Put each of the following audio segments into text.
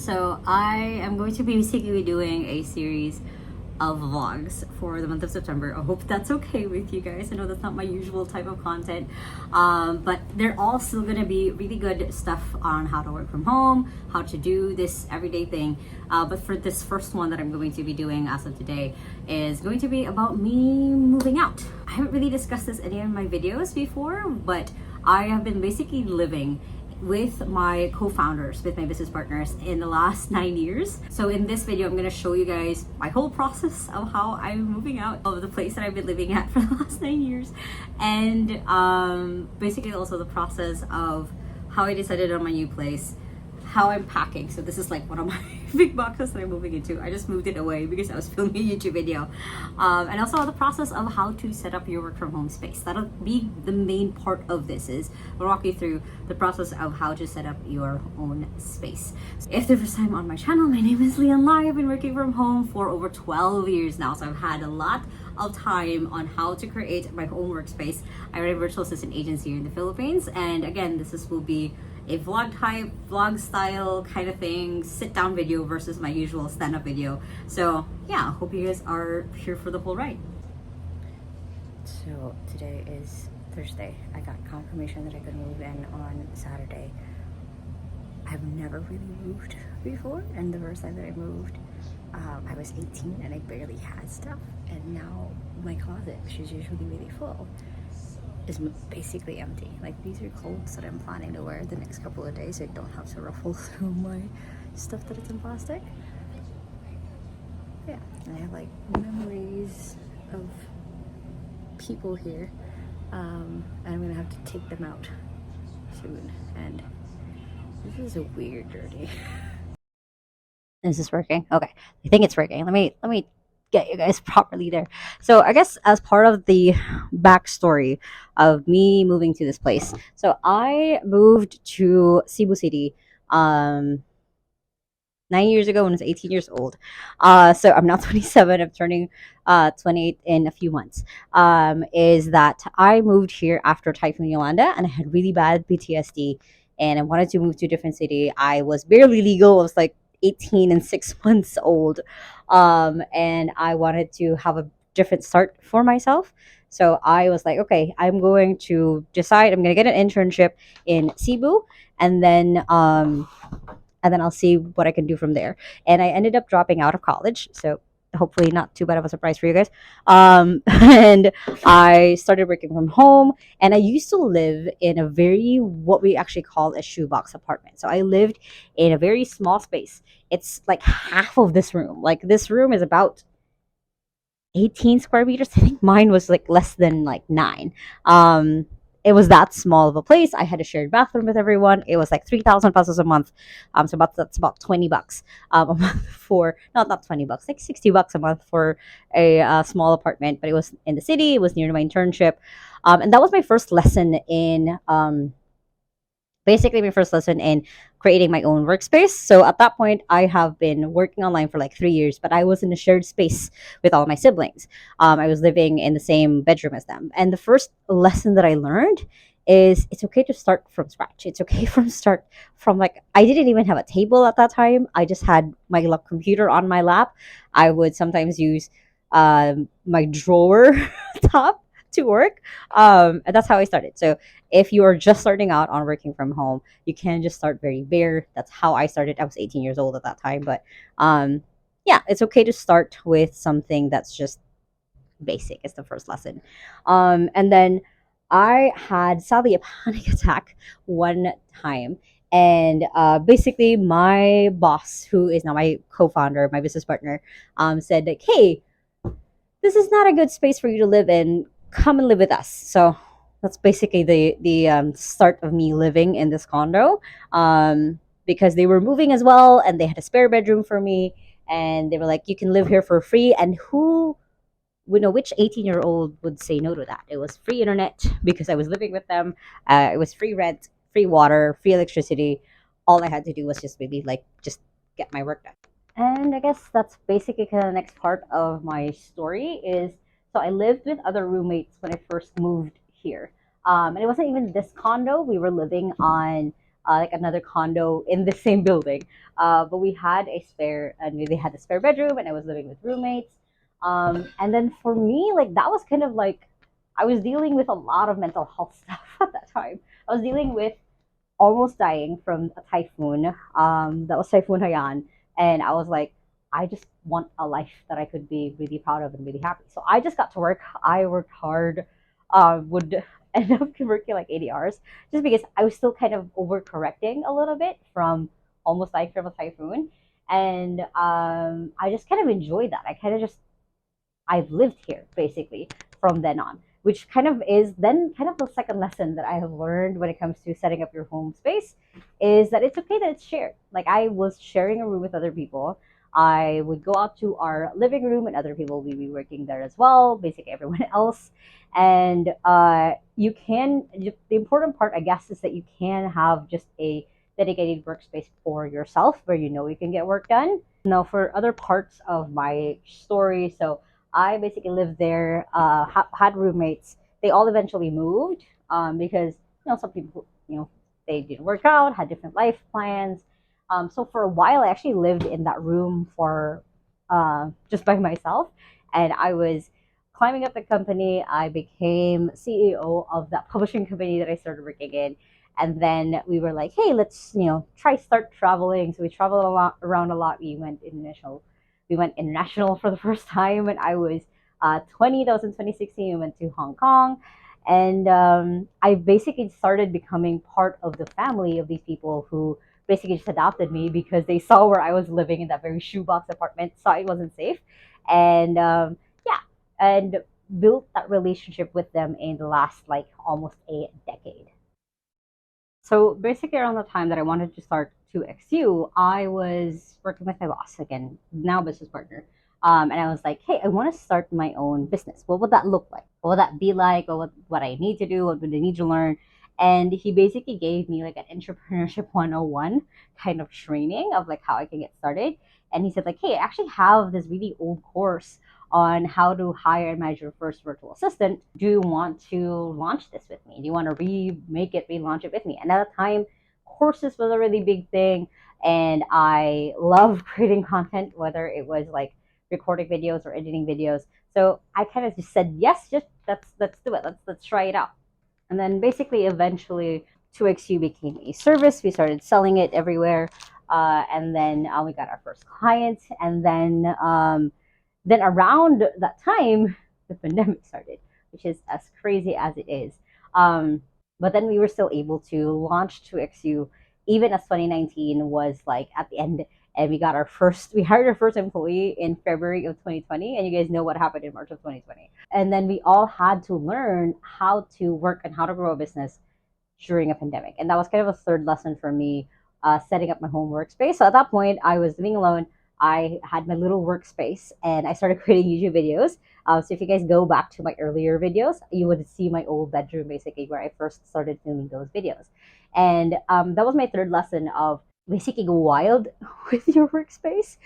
So I am going to be basically doing a series of vlogs for the month of September. I hope that's okay with you guys. I know that's not my usual type of content, but they're all still gonna be really good stuff on how to work from home, how to do this everyday thing. But for this first one that I'm going to be doing as of today is going to be about me moving out. I haven't really discussed this in any of my videos before, but I have been basically living with my co-founders, with my business partners in the last 9 years. So in this video, I'm going to show you guys my whole process of how I'm moving out of the place that I've been living at for the last 9 years. And basically also the process of how I decided on my new place, how I'm packing. So this is like one of my big boxes that I'm moving into. I just moved it away because I was filming a YouTube video. And also the process of how to set up your work from home space. That'll be the main part of this. Is we'll walk you through the process of how to set up your own space. So if the first time on my channel, my name is Leon Lai. I've been working from home for over 12 years now. So I've had a lot of time on how to create my own workspace. I run a virtual assistant agency here in the Philippines. And again, will be a vlog style kind of thing, sit down video versus my usual stand-up video. So yeah, hope you guys are here for the whole ride. So today is Thursday. I got confirmation that I could move in on Saturday. I've never really moved before, and the first time that I moved, I was 18 and I barely had stuff, and now my closet, which is usually really full, is basically empty. Like, these are clothes that I'm planning to wear the next couple of days. I don't have to ruffle through my stuff that is in plastic. Yeah, and I have like memories of people here, and I'm gonna have to take them out soon. And this is a weird journey. Is this working? Okay, I think it's working. Let me get you guys properly there. So I guess as part of the backstory of me moving to this place, so I moved to Cebu City 9 years ago when I was 18 years old. So I'm now 27. I'm turning 28 in a few months. Is that I moved here after Typhoon Yolanda, and I had really bad PTSD, and I wanted to move to a different city. I was barely legal. I was like 18 and 6 months old, and I wanted to have a different start for myself. So I was like, okay, I'm going to decide. I'm going to get an internship in Cebu, and then I'll see what I can do from there. And I ended up dropping out of college, so hopefully not too bad of a surprise for you guys. And I started working from home, and I used to live in a very, what we actually call a shoebox apartment. So I lived in a very small space. It's like half of this room. Like, this room is about 18 square meters. I think mine was like less than like 9. It was that small of a place. I had a shared bathroom with everyone. It was like 3,000 pesos a month. So that's about $20 a month for, not $20, like $60 a month for a small apartment. But it was in the city. It was near my internship, and that was my first lesson in basically my first lesson in creating my own workspace. So at that point, I have been working online for like 3 years, but I was in a shared space with all my siblings. I was living in the same bedroom as them. And the first lesson that I learned is it's okay to start from scratch. It's okay from like, I didn't even have a table at that time. I just had my computer on my lap. I would sometimes use my drawer top to work. And that's how I started. So if you are just starting out on working from home, you can just start very bare. That's how I started. I was 18 years old at that time. But yeah, it's okay to start with something that's just basic. It's the first lesson. And then I had sadly a panic attack one time. And basically my boss, who is now my co-founder, my business partner, said like, hey, this is not a good space for you to live in. Come and live with us. So that's basically the start of me living in this condo, because they were moving as well, and they had a spare bedroom for me, and they were like, you can live here for free. And who would know, which 18-year-old would say no to that? It was free internet because I was living with them. It was free rent, free water, free electricity. All I had to do was just maybe like just get my work done. And I guess that's basically kind of the next part of my story is, so I lived with other roommates when I first moved here. And it wasn't even this condo. We were living on like another condo in the same building. But we had a spare, and they had a spare bedroom, and I was living with roommates. And then for me, like that was kind of like I was dealing with a lot of mental health stuff at that time. I was dealing with almost dying from a typhoon. That was Typhoon Haiyan, and I was like, I just want a life that I could be really proud of and really happy. So I just got to work. I worked hard. Would end up working like 80 hours just because I was still kind of overcorrecting a little bit from almost dying from a typhoon, and I just kind of enjoyed that. I kind of just I've lived here basically from then on, which kind of is then kind of the second lesson that I have learned when it comes to setting up your home space is that it's okay that it's shared. Like I was sharing a room with other people. I would go out to our living room and other people would be working there as well, basically everyone else. And you can, the important part, I guess, is that you can have just a dedicated workspace for yourself where you know you can get work done. Now, for other parts of my story, so I basically lived there, had roommates. They all eventually moved because some people they didn't work out, had different life plans. So for a while, I actually lived in that room for just by myself, and I was climbing up the company. I became CEO of that publishing company that I started working in, and then we were like, hey, let's try start traveling. So we traveled a lot around a lot. We went international for the first time when I was 20. That was in 2016. We went to Hong Kong. And I basically started becoming part of the family of these people who basically just adopted me because they saw where I was living in that very shoebox apartment, saw it wasn't safe. And yeah, and built that relationship with them in the last like almost a decade. So basically, around the time that I wanted to start 2XU, I was working with my boss again, now business partner. And I was like, hey, I want to start my own business. What would that look like? What would that be like? What I need to do? What would I need to learn? And he basically gave me like an entrepreneurship 101 kind of training of like how I can get started. And he said like, hey, I actually have this really old course on how to hire and manage your first virtual assistant. Do you want to launch this with me? Do you want to remake it, relaunch it with me? And at the time, courses was a really big thing. And I love creating content, whether it was like recording videos or editing videos. So I kind of just said, yes, just let's do it. Let's try it out. And then basically eventually 2XU became a service. We started selling it everywhere. And then we got our first clients. And then around that time, the pandemic started, which is as crazy as it is. But then we were still able to launch 2XU, even as 2019 was like at the end, and we hired our first employee in February of 2020, and you guys know what happened in March of 2020. And then we all had to learn how to work and how to grow a business during a pandemic. And that was kind of a third lesson for me, setting up my home workspace. So at that point, I was living alone. I had my little workspace and I started creating YouTube videos. So if you guys go back to my earlier videos, you would see my old bedroom basically where I first started filming those videos. And that was my third lesson of basically go wild with your workspace.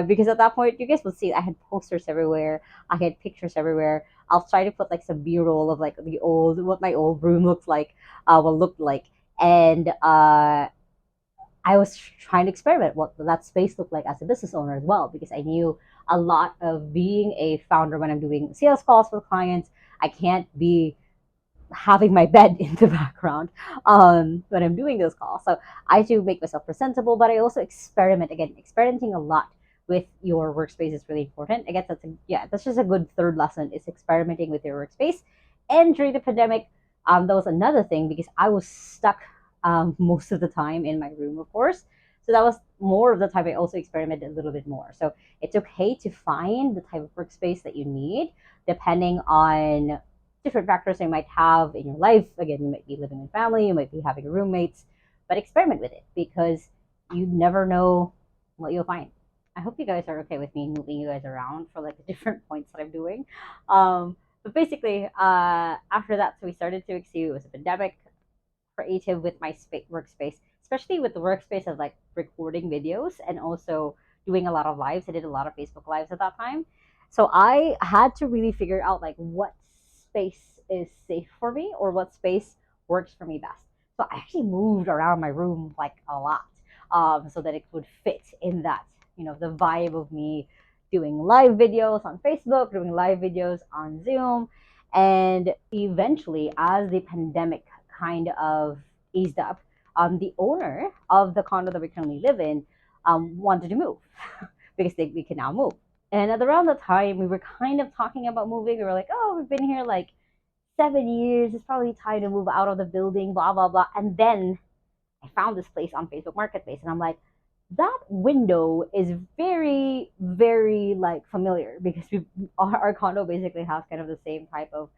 Because at that point, you guys will see I had posters everywhere. I had pictures everywhere. I'll try to put like some B-roll of like what my old room looks like, will look like. And I was trying to experiment what that space looked like as a business owner as well, because I knew a lot of being a founder when I'm doing sales calls for clients. I can't be having my bed in the background when I'm doing those calls. So I do make myself presentable, but I also experiment. Again, experimenting a lot with your workspace is really important. I guess that's just a good third lesson is experimenting with your workspace. And during the pandemic, that was another thing because I was stuck most of the time in my room, of course. So that was more of the time I also experimented a little bit more. So it's okay to find the type of workspace that you need depending on different factors you might have in your life. Again, you might be living in family, you might be having roommates, but experiment with it because you never know what you'll find. I hope you guys are okay with me moving you guys around for like the different points that I'm doing. But basically, after that, so we started to exceed. It was a pandemic, creative with my workspace, especially with the workspace of like recording videos and also doing a lot of lives. I did a lot of Facebook lives at that time. So I had to really figure out like what space is safe for me or what space works for me best. So I actually moved around my room like a lot, so that it would fit in that, the vibe of me doing live videos on Facebook, doing live videos on Zoom. And eventually, as the pandemic kind of eased up, the owner of the condo that we currently live in wanted to move because we can now move. And at around the time, we were kind of talking about moving. We were like, oh, we've been here like 7 years. It's probably time to move out of the building, blah, blah, blah. And then I found this place on Facebook Marketplace, and I'm like, that window is very, very like familiar because our condo basically has kind of the same type of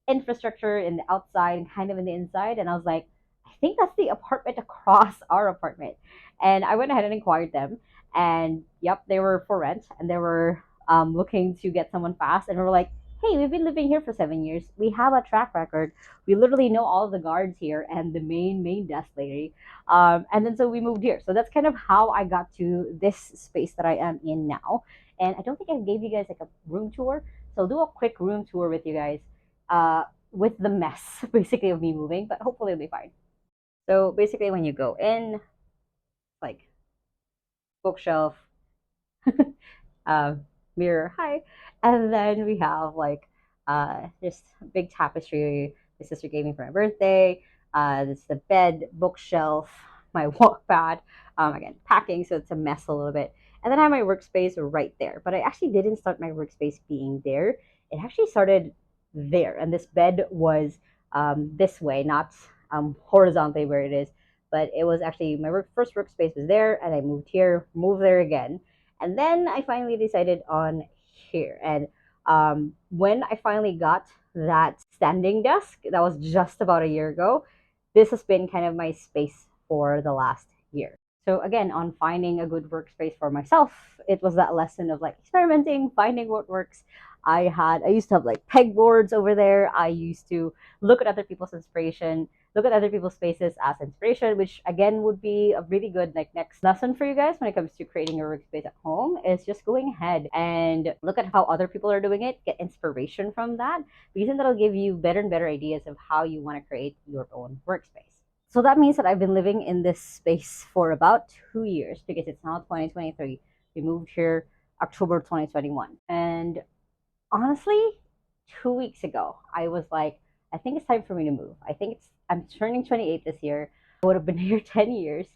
infrastructure in the outside and kind of in the inside. And I was like, I think that's the apartment across our apartment. And I went ahead and inquired them. And yep, they were for rent and they were looking to get someone fast. And we were like, hey, we've been living here for 7 years. We have a track record. We literally know all of the guards here and the main desk lady. And then so we moved here. So that's kind of how I got to this space that I am in now. And I don't think I gave you guys like a room tour. So I'll do a quick room tour with you guys with the mess basically of me moving, but hopefully it'll be fine. So basically, when you go in, like bookshelf, uh, mirror, hi, and then we have like just a big tapestry my sister gave me for my birthday. This is the bed, bookshelf, my walk pad. Again, packing, so it's a mess a little bit. And then I have my workspace right there. But I actually didn't start my workspace being there. It actually started there, and this bed was this way, not horizontally where it is, but it was actually my first workspace was there, and I moved here, moved there again, and then I finally decided on here. And when I finally got that standing desk, that was just about a year ago. This has been kind of my space for the last year. So again, on finding a good workspace for myself, it was that lesson of like experimenting, finding what works. I used to have like pegboards over there. I used to look at other people's inspiration, look at other people's spaces as inspiration, which again would be a really good like next lesson for you guys when it comes to creating your workspace at home, is just going ahead and look at how other people are doing it, get inspiration from that, because then that'll give you better and better ideas of how you want to create your own workspace. So that means that I've been living in this space for about 2 years because it's now 2023. We moved here October 2021. And honestly, 2 weeks ago, I was like, I think it's time for me to move. I'm turning 28 this year. I would have been here 10 years,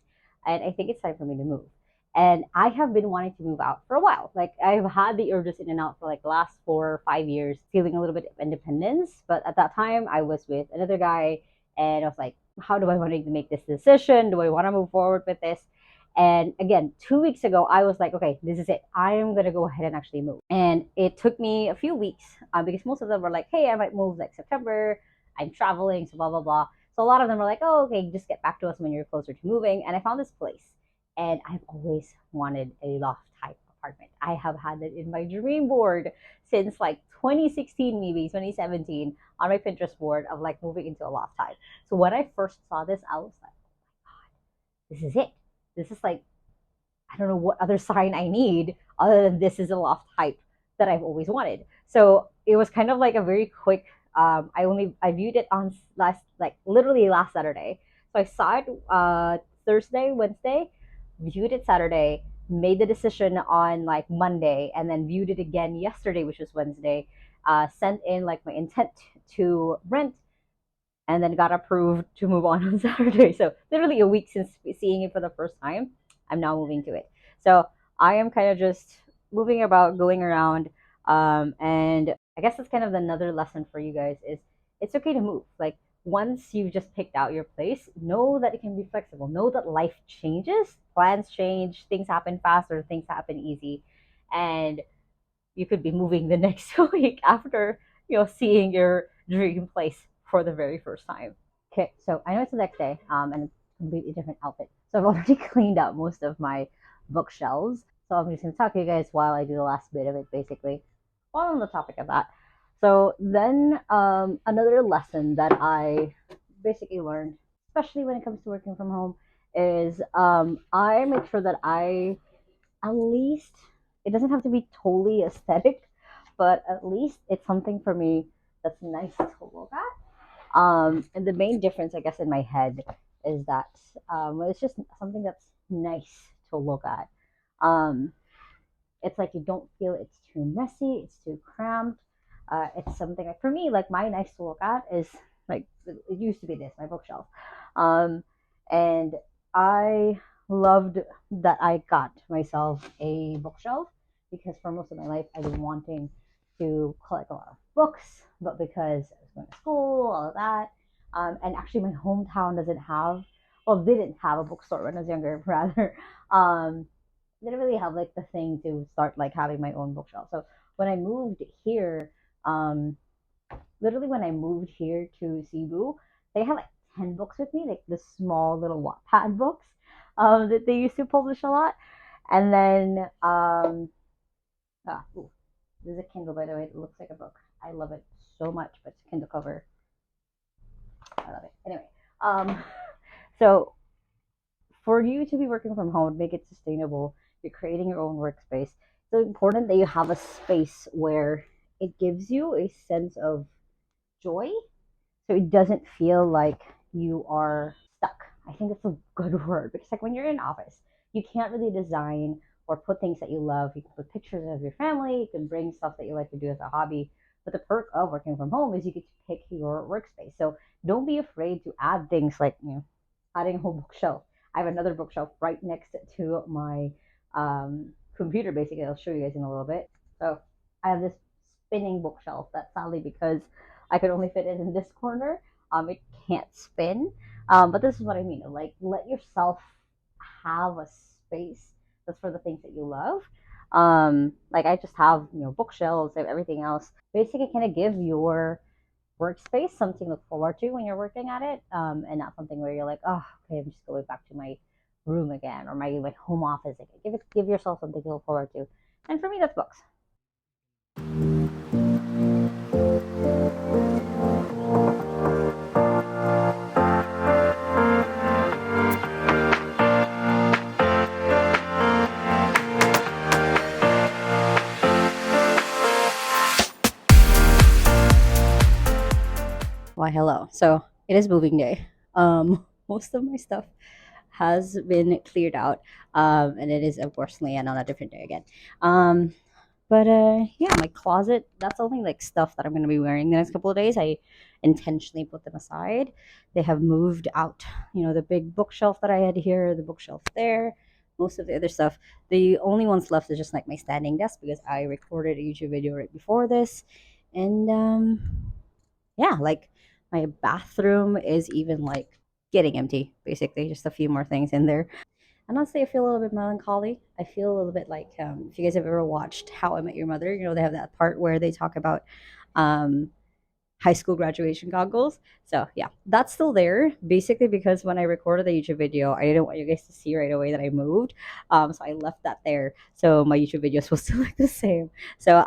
and I think it's time for me to move. And I have been wanting to move out for a while. Like I've had the urges in and out for like the last 4 or 5 years, feeling a little bit of independence. But at that time, I was with another guy, and I was like, how do I want to make this decision? Do I want to move forward with this? And again, 2 weeks ago, I was like, okay, this is it. I am going to go ahead and actually move. And it took me a few weeks because most of them were like, hey, I might move like September. I'm traveling, so blah, blah, blah. So a lot of them were like, oh, okay, just get back to us when you're closer to moving. And I found this place. And I've always wanted a loft type apartment. I have had it in my dream board since like 2016, maybe 2017, on my Pinterest board of like moving into a loft type. So when I first saw this, I was like, oh my God, this is it. This is like, I don't know what other sign I need other than this is a loft type that I've always wanted. So it was kind of like a very quick. I viewed it on literally last Saturday. So I saw it Thursday, Wednesday, viewed it Saturday, made the decision on like Monday, and then viewed it again yesterday, which was Wednesday. Sent in like my intent to rent, and then got approved to move on Saturday. So literally a week since seeing it for the first time, I'm now moving to it. So I am kind of just moving about, going around, and I guess that's kind of another lesson for you guys is it's okay to move. Like once you've just picked out your place, know that it can be flexible. Know that life changes, plans change, things happen faster, things happen easy, and you could be moving the next week after seeing your dream place for the very first time. Okay, so I know it's the next day, and it's a completely different outfit. So I've already cleaned up most of my bookshelves. So I'm just gonna talk to you guys while I do the last bit of it, basically, while on the topic of that. So then another lesson that I basically learned, especially when it comes to working from home, is I make sure that I at least, it doesn't have to be totally aesthetic, but at least it's something for me that's nice to look at. And the main difference, I guess, in my head is that it's just something that's nice to look at. Um, it's like you don't feel it's too messy, it's too cramped. It's something like for me, like my nice to look at is like it used to be this my bookshelf, um, and I loved that I got myself a bookshelf because for most of my life I've been wanting to collect a lot of books, but because I was going to school, all of that, and actually my hometown doesn't have, well, didn't have a bookstore when I was younger, rather. Um, didn't really have like the thing to start like having my own bookshelf. So when I moved here, um, literally when I moved here to Cebu, they had like 10 books with me, like the small little Wattpad books that they used to publish a lot. And then ooh, this is a Kindle by the way. It looks like a book. I love it so much, but it's a Kindle cover. I love it. Anyway, um, so for you to be working from home, make it sustainable, you're creating your own workspace. So important that you have a space where it gives you a sense of joy. So it doesn't feel like you are stuck. I think that's a good word because like when you're in an office, you can't really design or put things that you love. You can put pictures of your family, you can bring stuff that you like to do as a hobby. But the perk of working from home is you get to pick your workspace. So don't be afraid to add things like adding a whole bookshelf. I have another bookshelf right next to my computer. Basically, I'll show you guys in a little bit. So I have this spinning bookshelf that sadly because I could only fit it in this corner. It can't spin. But this is what I mean. Like let yourself have a space that's for the things that you love. Like I just have bookshelves and everything else. Basically, kind of give your workspace something to look forward to when you're working at it, and not something where you're like, oh, okay, I'm just going back to my room again or my home office again. Give yourself something to look forward to, and for me, that's books. Why, hello. So it is moving day. Most of my stuff has been cleared out, and it is unfortunately and on a different day again. Um, But yeah, my closet, that's only like stuff that I'm going to be wearing the next couple of days. I intentionally put them aside. They have moved out. The big bookshelf that I had here, the bookshelf there, most of the other stuff. The only ones left is just like my standing desk because I recorded a YouTube video right before this. And yeah, like my bathroom is even like getting empty, basically, just a few more things in there. And honestly, I feel a little bit melancholy. I feel a little bit like if you guys have ever watched How I Met Your Mother, they have that part where they talk about um, high school graduation goggles. So yeah, that's still there. Basically, because when I recorded the YouTube video, I didn't want you guys to see right away that I moved. So I left that there. So my YouTube videos will still look the same. So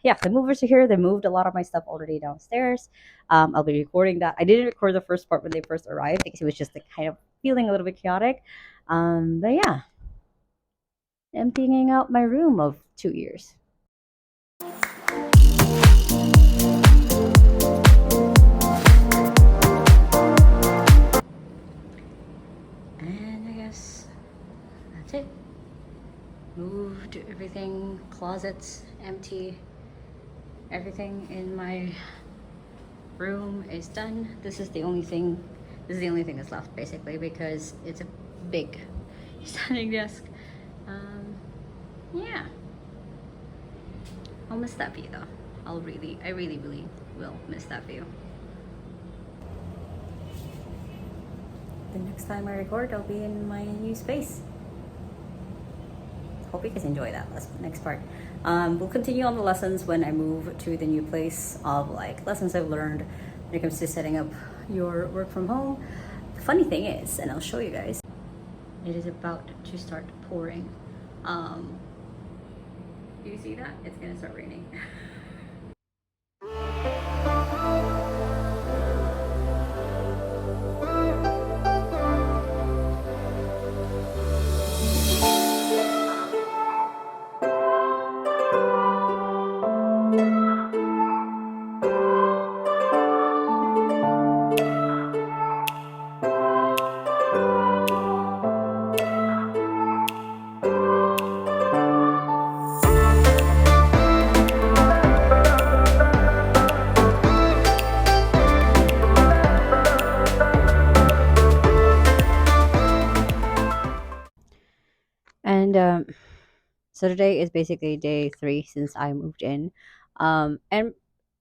yeah, the movers are here. They moved a lot of my stuff already downstairs. I'll be recording that. I didn't record the first part when they first arrived because it was just like kind of feeling a little bit chaotic. But yeah, emptying out my room of 2 years. And I guess that's it. Moved everything, closets empty, everything in my room is done. This is the only thing that's left basically because it's a big standing desk. Um, yeah, I'll miss that view though. I really, really will miss that view. The next time I record, I'll be in my new space. Hope you guys enjoy that next part. We'll continue on the lessons when I move to the new place of like lessons I've learned when it comes to setting up your work from home. The funny thing is, and I'll show you guys, it is about to start pouring. Do you see that? It's gonna start raining. So today is basically day 3 since I moved in. And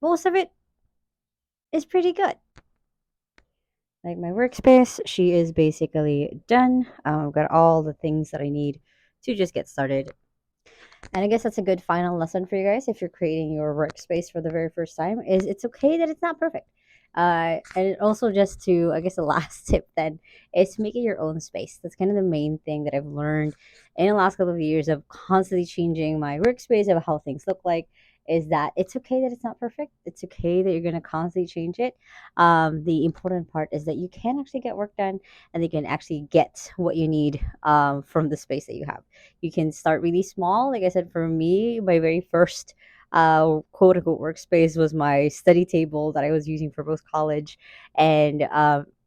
most of it is pretty good. Like my workspace, she is basically done. I've got all the things that I need to just get started. And I guess that's a good final lesson for you guys if you're creating your workspace for the very first time is it's okay that it's not perfect. And also just to, I guess the last tip then is making your own space. That's kind of the main thing that I've learned in the last couple of years of constantly changing my workspace of how things look like is that it's okay that it's not perfect. It's okay that you're going to constantly change it. The important part is that you can actually get work done and you can actually get what you need from the space that you have. You can start really small. Like I said, for me, my very first quote unquote workspace was my study table that I was using for both college and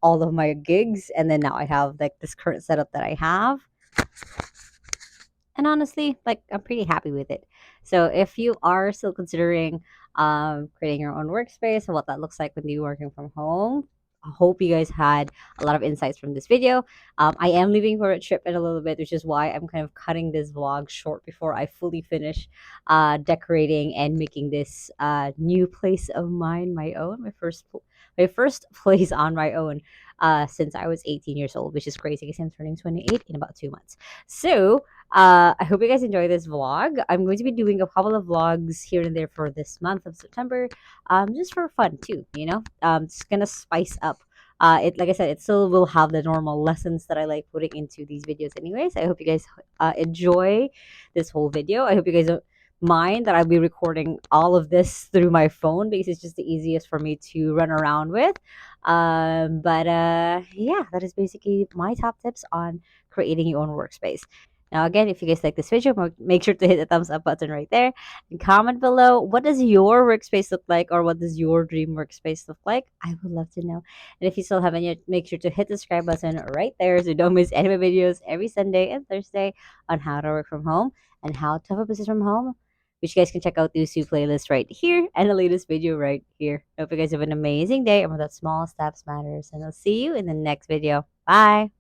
all of my gigs. And then now I have like this current setup that I have, and honestly, like I'm pretty happy with it. So if you are still considering creating your own workspace and what that looks like when you're working from home, I hope you guys had a lot of insights from this video. I am leaving for a trip in a little bit, which is why I'm kind of cutting this vlog short before I fully finish decorating and making this new place of mine my own, my first place on my own since I was 18 years old, which is crazy because I'm turning 28 in about 2 months. So I hope you guys enjoy this vlog. I'm going to be doing a couple of vlogs here and there for this month of September, just for fun too. Just gonna spice up. It like I said, it still will have the normal lessons that I like putting into these videos. Anyways, I hope you guys enjoy this whole video. I hope you guys don't mind that I'll be recording all of this through my phone because it's just the easiest for me to run around with. But yeah, that is basically my top tips on creating your own workspace. Now, again, if you guys like this video, make sure to hit the thumbs up button right there and comment below what does your workspace look like or what does your dream workspace look like. I would love to know. And if you still haven't yet, make sure to hit the subscribe button right there so you don't miss any of my videos every Sunday and Thursday on how to work from home and how to have a business from home, which you guys can check out the two playlists right here and the latest video right here. I hope you guys have an amazing day and with that small steps matters. And I'll see you in the next video. Bye.